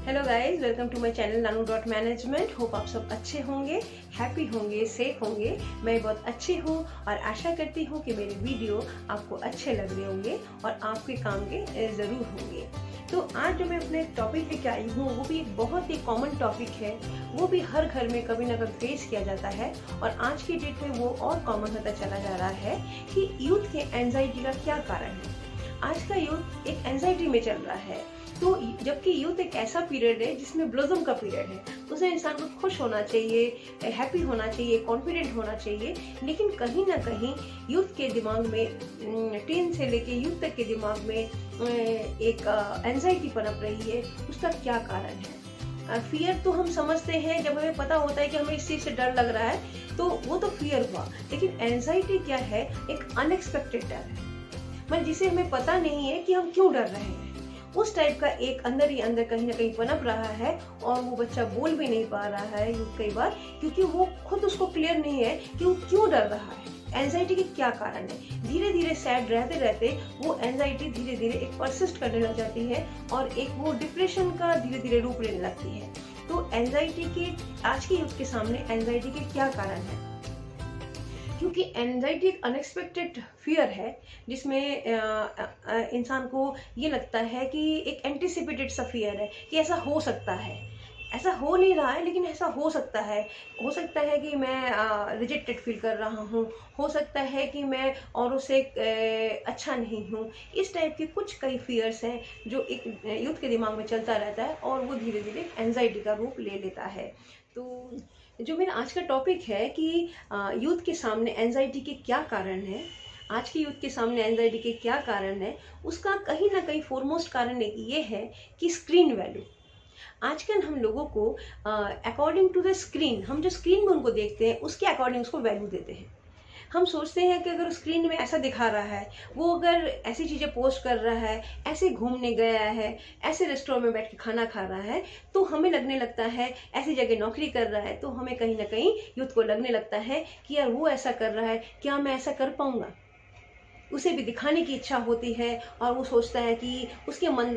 Hello guys, welcome to my channel Nanu dot management. Hope आप सब अच्छे होंगे, हैप्पी होंगे, सेफ होंगे। मैं बहुत अच्छी हूँ और आशा करती हूँ कि मेरे वीडियो आपको अच्छे लग रहे होंगे और आपके काम के ज़रूर होंगे। तो आज जो मैं अपने टॉपिक लेके आई हूँ वो भी एक बहुत ही कॉमन टॉपिक है, वो भी हर घर में कभी ना कभी फेस किया जाता है और आज की डेट में वो और कॉमन होता चला जा रहा है कि यूथ के एंजाइटी का क्या कारण है। आज का यूथ एक एंजाइटी में चल रहा है, तो जबकि यूथ एक ऐसा पीरियड है जिसमें ब्लॉसम का पीरियड है, उसमें इंसान को खुश होना चाहिए, हैप्पी होना चाहिए, कॉन्फिडेंट होना चाहिए। लेकिन कहीं ना कहीं यूथ के दिमाग में, टीन से लेके यूथ तक के दिमाग में एक एंजाइटी पनप रही है। उसका क्या कारण है? फियर तो हम समझते हैं, जब हमें पता होता है कि हमें इस चीज से डर लग रहा है तो वो तो फियर हुआ। लेकिन एंजाइटी क्या है? एक अनएक्सपेक्टेड डर है, मतलब जिसे हमें पता नहीं है कि हम क्यों डर रहे हैं। उस टाइप का एक अंदर ही अंदर कहीं ना कहीं पनप रहा है और वो बच्चा बोल भी नहीं पा रहा है कई बार, क्योंकि वो खुद उसको क्लियर नहीं है कि वो क्यों डर रहा है, एंजाइटी के क्या कारण है। धीरे धीरे सैड रहते रहते वो एंजाइटी धीरे धीरे एक परसिस्ट करने लग जाती है और एक वो डिप्रेशन का धीरे धीरे रूप लेने लगती है। तो एंजाइटी के आज के यूथ के सामने एंजाइटी के क्या कारण है? क्योंकि एंजाइटी एक अनएक्सपेक्टेड फियर है जिसमें इंसान को ये लगता है कि एक एंटिसिपेटेड सा फियर है कि ऐसा हो सकता है, ऐसा हो नहीं रहा है लेकिन ऐसा हो सकता है। हो सकता है कि मैं रिजेक्टेड फील कर रहा हूँ, हो सकता है कि मैं औरों से अच्छा नहीं हूँ। इस टाइप के कुछ कई फियर्स हैं जो एक यूथ के दिमाग में चलता रहता है और वो धीरे धीरे एंजाइटी का रूप ले लेता है। तो जो मेरा आज का टॉपिक है कि यूथ के सामने एंजाइटी के क्या कारण है, आज के यूथ के सामने एंजाइटी के क्या कारण है, उसका कहीं ना कहीं फोरमोस्ट कारण एक ये है कि स्क्रीन वैल्यू। आजकल हम लोगों को अकॉर्डिंग टू द स्क्रीन, हम जो स्क्रीन में उनको देखते हैं उसके अकॉर्डिंग उसको वैल्यू देते हैं। हम सोचते हैं कि अगर स्क्रीन में ऐसा दिखा रहा है, वो अगर ऐसी चीजें पोस्ट कर रहा है, ऐसे घूमने गया है, ऐसे रेस्टोरेंट में बैठ के खाना खा रहा है, तो हमें लगने लगता है, ऐसी जगह नौकरी कर रहा है तो हमें कहीं ना कहीं यूथ को लगने लगता है कि यार वो ऐसा कर रहा है, क्या मैं ऐसा कर पाऊंगा। उसे भी दिखाने की इच्छा होती है और वो सोचता है कि उसके मन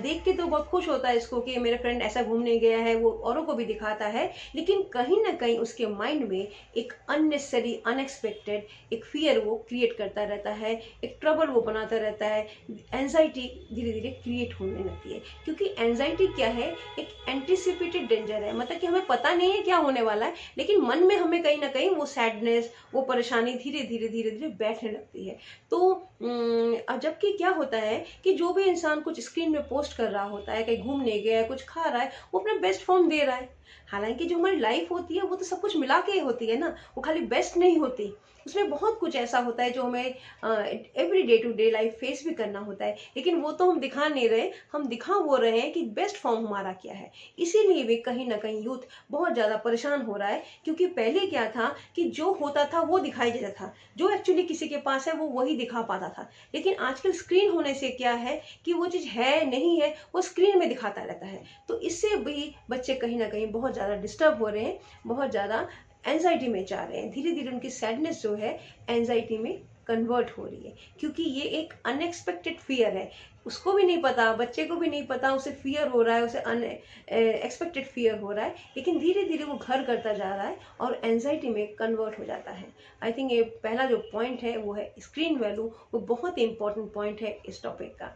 देख के तो बहुत खुश होता है इसको कि मेरा फ्रेंड ऐसा घूमने गया है, वो औरों को भी दिखाता है। लेकिन कहीं ना कहीं उसके माइंड में एक अननेसेसरी अनएक्सपेक्टेड एक फियर वो क्रिएट करता रहता है, एक ट्रबल वो बनाता रहता है। एंजाइटी धीरे धीरे क्रिएट होने लगती है, क्योंकि एंजाइटी क्या है? एक एंटिसिपेटेड डेंजर है, मतलब कि हमें पता नहीं है क्या होने वाला है, लेकिन मन में हमें कहीं ना कहीं वो सैडनेस, वो परेशानी धीरे धीरे धीरे धीरे बैठने लगती है। तो जबकि क्या होता है कि जो भी इंसान कुछ स्क्रीन में पोस्ट कर रहा होता है, कहीं घूमने गया है, कुछ खा रहा है, वो अपना बेस्ट फॉर्म दे रहा है। हालांकि जो हमारी लाइफ होती है वो तो सब कुछ मिला के ही होती है ना, वो खाली बेस्ट नहीं होती। उसमें बहुत कुछ ऐसा होता है जो हमें every day to day life face भी करना होता है, लेकिन वो तो हम दिखा नहीं रहे, हम दिखा वो रहे हैं कि बेस्ट फॉर्म हमारा क्या है। इसीलिए भी कहीं ना कहीं यूथ बहुत ज्यादा परेशान हो रहा है, क्योंकि पहले क्या था कि जो होता था वो दिखाई देता था, जो एक्चुअली किसी के पास है वो वही दिखा पाता था। लेकिन आजकल स्क्रीन होने से क्या है कि वो चीज है नहीं है, वो स्क्रीन में दिखाता रहता है। तो इससे भी बच्चे कहीं ना कहीं बहुत ज्यादा डिस्टर्ब हो रहे हैं, बहुत ज्यादा एंजाइटी में जा रहे हैं। धीरे धीरे उनकी सैडनेस जो है एंजाइटी में कन्वर्ट हो रही है, क्योंकि ये एक अनएक्सपेक्टेड फियर है। उसको भी नहीं पता, बच्चे को भी नहीं पता, उसे फियर हो रहा है, उसे अनएक्सपेक्टेड फियर हो रहा है, लेकिन धीरे धीरे वो घर करता जा रहा है और एंजाइटी में कन्वर्ट हो जाता है। आई थिंक ये पहला जो पॉइंट है वो है स्क्रीन वैल्यू, वो बहुत ही इंपॉर्टेंट पॉइंट है इस टॉपिक का।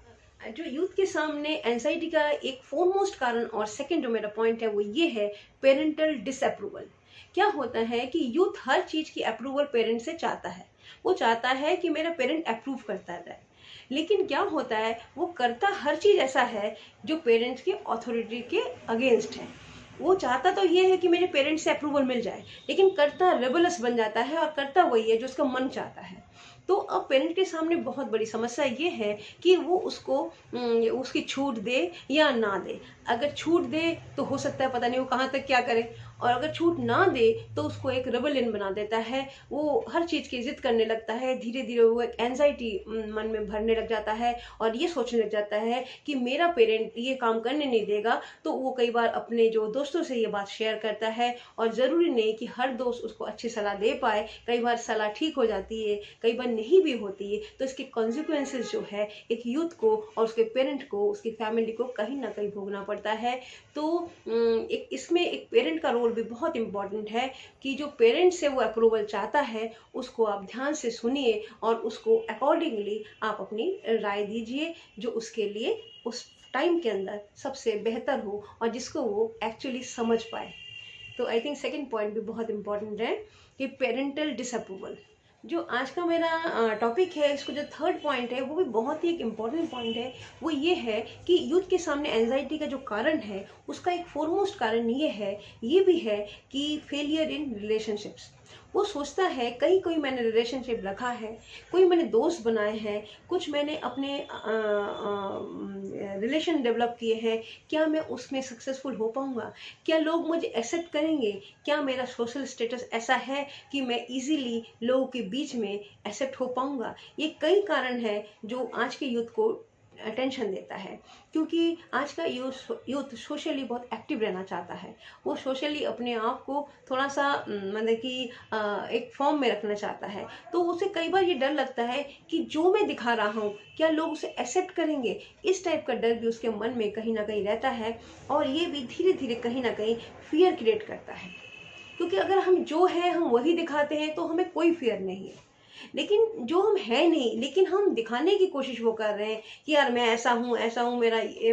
जो यूथ के सामने एंजाइटी का एक फोरमोस्ट कारण और सेकंड जो मेरा पॉइंट है वो ये है पेरेंटल डिसअप्रूवल। क्या होता है कि यूथ हर चीज की अप्रूवल पेरेंट से चाहता है, वो चाहता है कि मेरा पेरेंट अप्रूव करता रहे। लेकिन क्या होता है, वो करता हर चीज ऐसा है जो पेरेंट्स के अथॉरिटी के अगेंस्ट है। वो चाहता तो ये है कि मेरे पेरेंट्स से अप्रूवल मिल जाए, लेकिन करता रेबलस बन जाता है और करता वही है जो उसका मन चाहता है। तो अब पेरेंट के सामने बहुत बड़ी समस्या ये है कि वो उसको उसकी छूट दे या ना दे। अगर छूट दे तो हो सकता है पता नहीं वो कहाँ तक क्या करे, और अगर छूट ना दे तो उसको एक रेबेलियन बना देता है, वो हर चीज़ की जिद करने लगता है, धीरे धीरे वो एक एंजाइटी मन में भरने लग जाता है और ये सोचने लग जाता है कि मेरा पेरेंट ये काम करने नहीं देगा। तो वो कई बार अपने जो दोस्तों से ये बात शेयर करता है, और ज़रूरी नहीं कि हर दोस्त उसको अच्छी सलाह दे पाए, कई बार सलाह ठीक हो जाती है, कई बार नहीं भी होती है। तो इसके कॉन्सिक्वेंसेस जो है एक यूथ को और उसके पेरेंट को, उसकी फैमिली को कहीं ना कहीं भोगना पड़ता है। तो एक इसमें एक पेरेंट का रोल भी बहुत इंपॉर्टेंट है कि जो पेरेंट से वो अप्रूवल चाहता है उसको आप ध्यान से सुनिए और उसको अकॉर्डिंगली आप अपनी राय दीजिए, जो उसके लिए उस टाइम के अंदर सबसे बेहतर हो और जिसको वो एक्चुअली समझ पाए। तो आई थिंक सेकंड पॉइंट भी बहुत इंपॉर्टेंट है कि पेरेंटल डिसअप्रूवल। जो आज का मेरा टॉपिक है, इसको जो थर्ड पॉइंट है वो भी बहुत ही एक इम्पॉर्टेंट पॉइंट है। वो ये है कि यूथ के सामने एंजाइटी का जो कारण है उसका एक फोरमोस्ट कारण ये भी है कि फेलियर इन रिलेशनशिप्स। वो सोचता है कहीं कोई मैंने रिलेशनशिप रखा है, कोई मैंने दोस्त बनाए हैं, कुछ मैंने अपने रिलेशन डेवलप किए हैं, क्या मैं उसमें सक्सेसफुल हो पाऊंगा, क्या लोग मुझे एक्सेप्ट करेंगे, क्या मेरा सोशल स्टेटस ऐसा है कि मैं इजीली लोगों के बीच में एक्सेप्ट हो पाऊंगा। ये कई कारण है जो आज के यूथ को टेंशन देता है, क्योंकि आज का यूथ सोशली बहुत एक्टिव रहना चाहता है। वो सोशली अपने आप को थोड़ा सा मतलब कि एक फॉर्म में रखना चाहता है। तो उसे कई बार ये डर लगता है कि जो मैं दिखा रहा हूँ क्या लोग उसे एक्सेप्ट करेंगे। इस टाइप का डर भी उसके मन में कहीं ना कहीं रहता है, और ये भी धीरे धीरे कहीं ना कहीं फियर क्रिएट करता है। क्योंकि अगर हम जो है हम वही दिखाते हैं तो हमें कोई फियर नहीं है, लेकिन जो हम है नहीं, लेकिन हम दिखाने की कोशिश वो कर रहे हैं कि यार मैं ऐसा हूँ,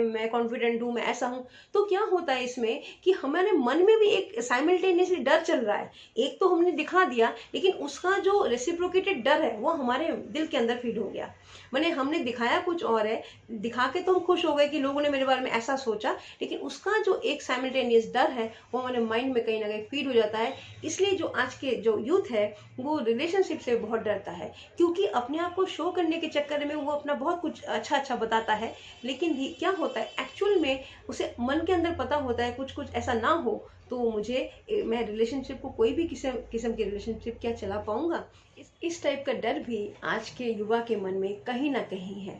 मैं कॉन्फिडेंट हूँ, मैं ऐसा हूँ। तो क्या होता है इसमें कि हमारे मन में भी एक साइमल्टेनियसली डर चल रहा है। एक तो हमने दिखा दिया, लेकिन उसका जो रेसिप्रोकेटेड डर है वो हमारे दिल के अंदर फीड हो गया। मैंने हमने दिखाया कुछ और है, दिखा के तो हम खुश हो गए कि लोगों ने मेरे बारे में ऐसा सोचा, लेकिन उसका जो एक साइमल्टेनियस डर है वो हमारे माइंड में कहीं ना कहीं फीड हो जाता है। इसलिए जो आज के जो यूथ है वो रिलेशनशिप से बहुत डरता है, क्योंकि अपने आप को शो करने के चक्कर में वो अपना बहुत कुछ अच्छा अच्छा बताता है, लेकिन क्या होता है एक्चुअल में उसे मन के अंदर पता होता है कुछ कुछ ऐसा ना हो तो मैं रिलेशनशिप को कोई भी किस्म की रिलेशनशिप क्या चला पाऊंगा। इस टाइप का डर भी आज के युवा के मन में कहीं ना कहीं है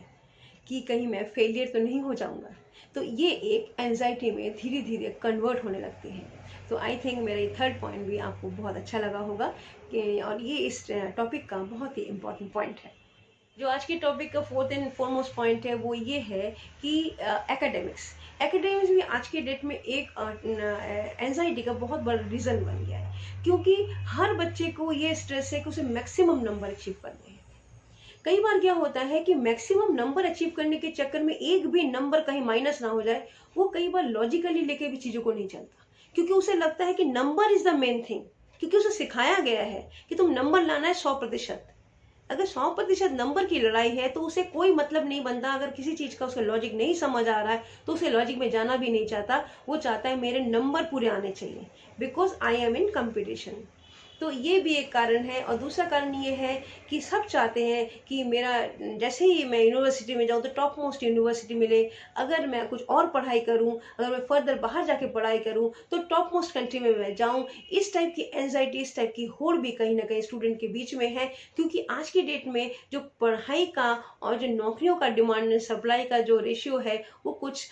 कि कहीं मैं फेलियर तो नहीं हो जाऊंगा। तो ये एक एंजाइटी में धीरे धीरे कन्वर्ट होने लगती है। तो आई थिंक मेरा ये थर्ड पॉइंट भी आपको बहुत अच्छा लगा होगा कि, और ये इस टॉपिक का बहुत ही इम्पोर्टेंट पॉइंट है। जो आज के टॉपिक का फोर्थ एंड फॉरमोस्ट पॉइंट है वो ये है कि एकेडमिक्स भी आज के डेट में एक एंजाइटी का बहुत बड़ा रीज़न बन गया है, क्योंकि हर बच्चे को ये स्ट्रेस है कि उसे मैक्सिमम नंबर अचीव करने हैं। कई बार क्या होता है कि मैक्सिमम नंबर अचीव करने के चक्कर में एक भी नंबर कहीं माइनस ना हो जाए, वो कई बार लॉजिकली लेके भी चीज़ों को नहीं चलता, क्योंकि उसे लगता है कि number is the main thing, क्योंकि उसे सिखाया गया है कि तुम नंबर लाना है 100%। अगर 100% नंबर की लड़ाई है तो उसे कोई मतलब नहीं बनता। अगर किसी चीज का उसे लॉजिक नहीं समझ आ रहा है तो उसे लॉजिक में जाना भी नहीं चाहता। वो चाहता है मेरे नंबर पूरे आने चाहिए, because I am in competition. तो ये भी एक कारण है। और दूसरा कारण ये है कि सब चाहते हैं कि मेरा जैसे ही मैं यूनिवर्सिटी में जाऊँ तो टॉप मोस्ट यूनिवर्सिटी मिले, अगर मैं कुछ और पढ़ाई करूँ, अगर मैं फर्दर बाहर जाके पढ़ाई करूँ तो टॉप मोस्ट कंट्री में मैं जाऊँ। इस टाइप की एंजाइटी, इस टाइप की होड़ भी कहीं ना कहीं स्टूडेंट के बीच में है, क्योंकि आज की डेट में जो पढ़ाई का और जो नौकरियों का डिमांड एंड सप्लाई का जो रेशियो है वो कुछ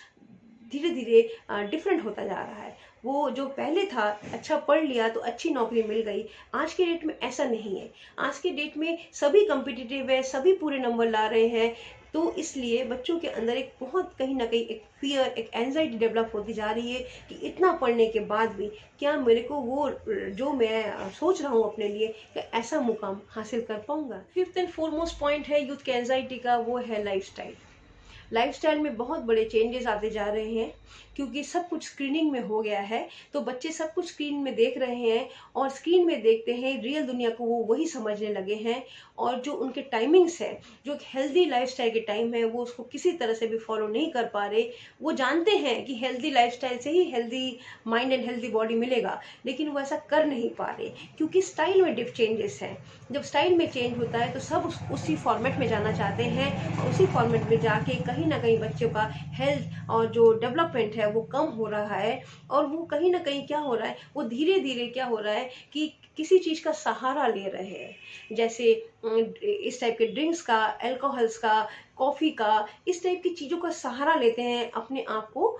धीरे धीरे डिफरेंट होता जा रहा है। वो जो पहले था अच्छा पढ़ लिया तो अच्छी नौकरी मिल गई, आज के डेट में ऐसा नहीं है। आज के डेट में सभी कम्पिटिटिव है, सभी पूरे नंबर ला रहे हैं। तो इसलिए बच्चों के अंदर एक बहुत कहीं ना कहीं एक फियर, एक एंजाइटी डेवलप होती जा रही है कि इतना पढ़ने के बाद भी क्या मेरे को वो जो मैं सोच रहा हूँ अपने लिए कि ऐसा मुकाम हासिल कर पाऊंगा। फिफ्थ एंड फोरमोस्ट पॉइंट है यूथ के एंजाइटी का, वो है लाइफस्टाइल में बहुत बड़े चेंजेस आते जा रहे हैं, क्योंकि सब कुछ स्क्रीनिंग में हो गया है। तो बच्चे सब कुछ स्क्रीन में देख रहे हैं और स्क्रीन में देखते हैं, रियल दुनिया को वो वही समझने लगे हैं। और जो उनके टाइमिंग्स है, जो एक हेल्दी लाइफस्टाइल के टाइम है, वो उसको किसी तरह से भी फॉलो नहीं कर पा रहे। वो जानते हैं कि हेल्दी लाइफस्टाइल से ही healthy mind and healthy body मिलेगा, लेकिन वो ऐसा कर नहीं पा रहे, क्योंकि स्टाइल में चेंजेस हैं। जब स्टाइल में चेंज होता है तो सब उसी फॉर्मेट में जाना चाहते हैं, और उसी फॉर्मेट में जाके कहीं ना कहीं बच्चों का हेल्थ और जो डेवलपमेंट है है वो कम हो रहा है, और वो कहीं ना कहीं क्या हो रहा है, वो धीरे धीरे क्या हो रहा है कि किसी चीज का सहारा ले रहे हैं, जैसे इस टाइप के ड्रिंक्स का, अल्कोहल्स का, कॉफी का, इस टाइप की चीजों का सहारा लेते हैं अपने आप को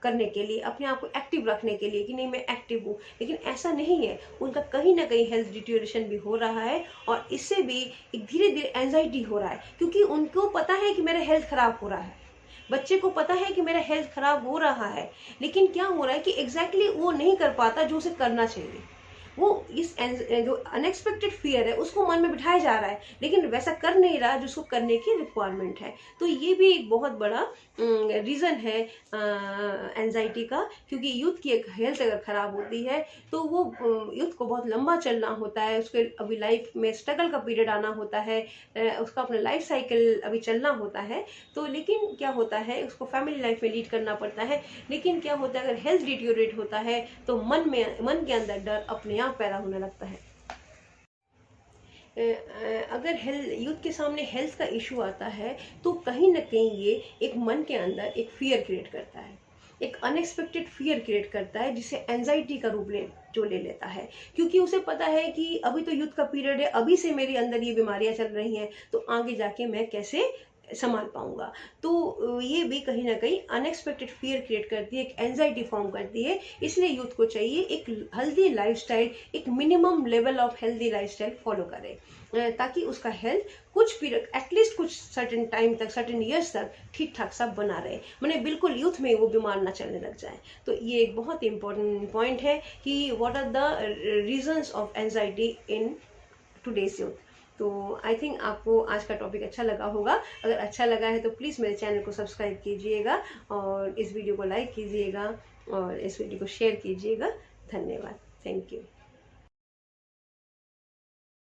करने के लिए, अपने आप को एक्टिव रखने के लिए कि नहीं मैं एक्टिव हूँ। लेकिन ऐसा नहीं है, उनका कहीं ना कहीं हेल्थ डिटेरियोरेशन भी हो रहा है, और इससे भी एक धीरे धीरे एंजाइटी हो रहा है, क्योंकि उनको पता है कि मेरा हेल्थ खराब हो रहा है, बच्चे को पता है कि मेरा हेल्थ खराब हो रहा है, लेकिन क्या हो रहा है कि एग्जैक्टली वो नहीं कर पाता जो उसे करना चाहिए। वो इस जो अनएक्सपेक्टेड फियर है उसको मन में बिठाया जा रहा है, लेकिन वैसा कर नहीं रहा जिसको करने की रिक्वायरमेंट है। तो ये भी एक बहुत बड़ा रीज़न है एंजाइटी का, क्योंकि यूथ की एक हेल्थ अगर ख़राब होती है तो वो यूथ को बहुत लंबा चलना होता है, उसके अभी लाइफ में स्ट्रगल का पीरियड आना होता है, उसका अपना लाइफ साइकिल अभी चलना होता है। तो लेकिन क्या होता है, उसको फैमिली लाइफ में लीड करना पड़ता है, लेकिन क्या होता है अगर हेल्थ डिटेरियोरेट होता है तो मन के अंदर डर अपने आप पैदा होने लगता है। अगर हेल्थ यूथ के सामने हेल्थ का इशू आता है तो कहीं ना कहीं ये एक मन के अंदर एक फियर क्रिएट करता है, एक अनएक्सपेक्टेड फियर क्रिएट करता है, जिसे एंजाइटी का रूप ले लेता है, क्योंकि उसे पता है कि अभी तो यूथ का पीरियड है, अभी से मेरे अंदर ये बीमारियां चल रही हैं, तो आगे जाके मैं कैसे संभाल पाऊंगा। तो ये भी कहीं ना कहीं अनएक्सपेक्टेड फियर क्रिएट करती है, एक एंजाइटी फॉर्म करती है। इसलिए यूथ को चाहिए एक हेल्दी लाइफस्टाइल, एक minimum level of healthy lifestyle follow करे, ताकि उसका हेल्थ कुछ पीरियड, एटलीस्ट कुछ सर्टेन टाइम तक, सर्टेन ईयर्स तक ठीक ठाक सब बना रहे, मैंने बिल्कुल यूथ में वो बीमार ना चलने लग जाए। तो ये एक बहुत इंपॉर्टेंट पॉइंट है कि what are the reasons of anxiety in today's youth. तो आई थिंक आपको आज का टॉपिक अच्छा लगा होगा। अगर अच्छा लगा है तो प्लीज़ मेरे चैनल को सब्सक्राइब कीजिएगा, और इस वीडियो को लाइक कीजिएगा, और इस वीडियो को शेयर कीजिएगा। धन्यवाद। Thank you.